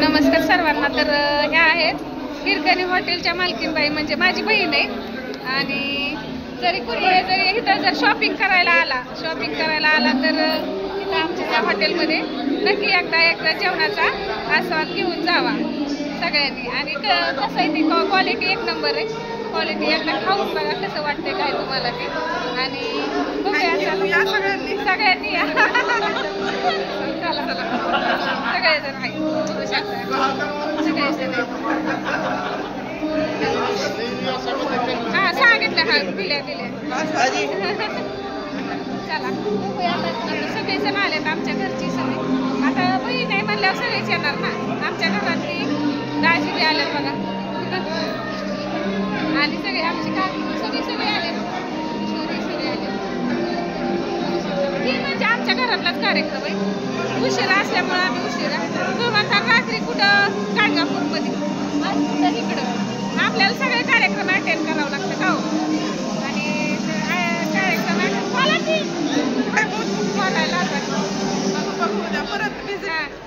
नमस्कार सर्वांना. तर ह्या आहेत हिरकणी हॉटेलच्या मालकीनबाई, म्हणजे माझी बहीण आहे. आणि जरी इथं जर शॉपिंग करायला आला तर इथं आमच्या त्या हॉटेलमध्ये नक्की एकदा जेवणाचा आस्वाद घेऊन जावा सगळ्यांनी. आणि कसं आहे ती क्वालिटी एक नंबर आहे. क्वालिटी एकदा खाऊन बघा कसं वाटते काय तुम्हाला ते. आणि सगळ्यांनी चला सगळेजण आहे सगळेजण हा सांगितलं हा दिल्या चला सगळेजण आलेत आमच्या घरची सगळे. आता बहीण नाही म्हणल्यावर सगळेच येणार ना. आमच्या घरातली दाजी बी आल्यात बघा. आणि सगळे आमचे काकी सगळे आले सगळे आले. ही म्हणजे आमच्या घरातलाच कार्यक्रम आहे. उशिरा असल्यामुळे आम्ही उशिरा तुम्हाला रात्री कुठं गाणगापूरमध्ये तर इकडं आपल्याला सगळे कार्यक्रम अटेंड करावं लागतं का हो. आणि कार्यक्रम बोलायला परत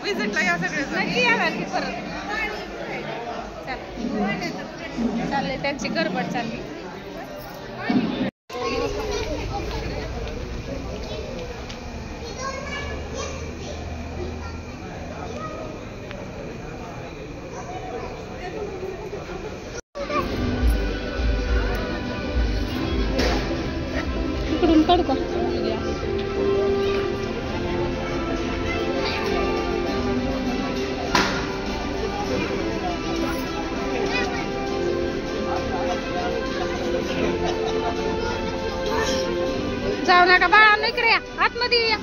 विजिटला या सगळे नक्की येणार की परत. चालले त्यांची गडबड चालली. इकडून काढू का? जाऊ नका बाळा, इकडे या आतमध्ये या.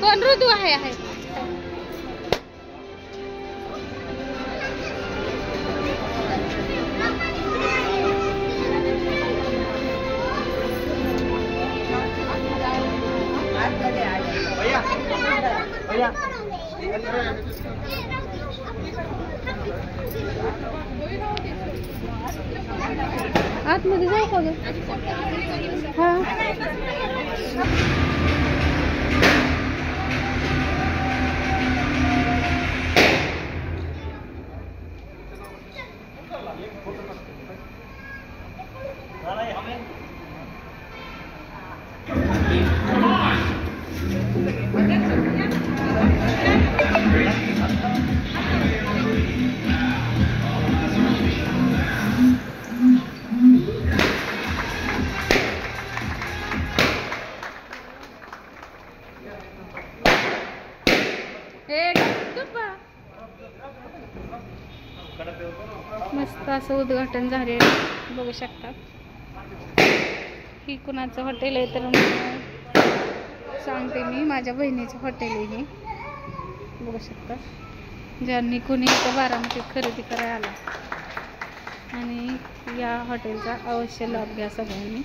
कोण? ऋतू आहे. आतमध्ये जाऊ का ग? हा मस्त असं उद्घाटन झाले बघू शकता. ही कुणाचं हॉटेल आहे तर सांगते मी. माझ्या बहिणीचं हॉटेल आहे हे बघू शकता. ज्यांनी कुणी इथं बारामतीत खरेदी करायला आला आणि या हॉटेलचा अवश्य लाभ घ्या सगळ्यांनी.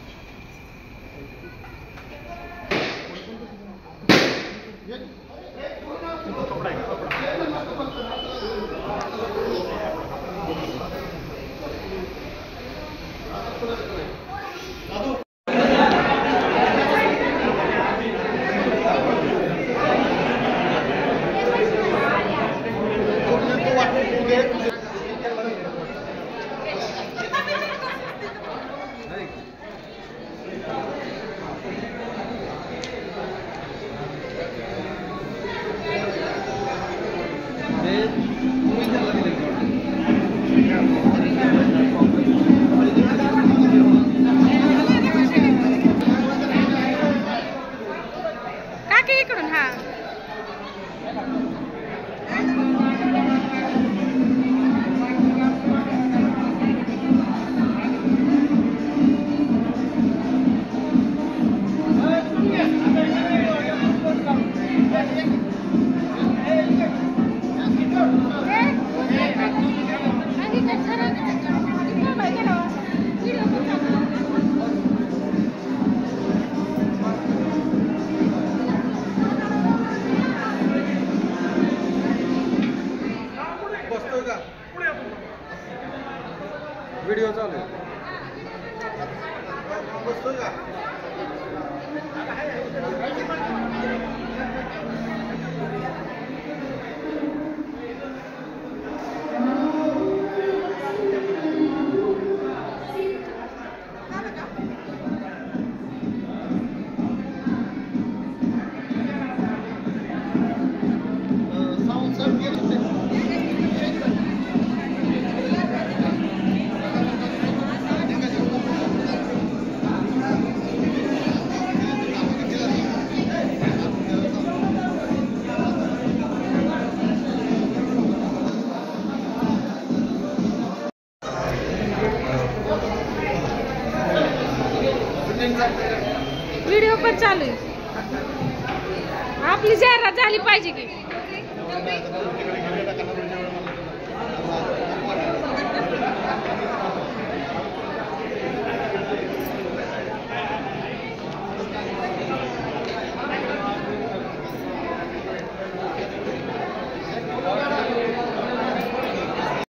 जाहिरात झाली पाहिजे की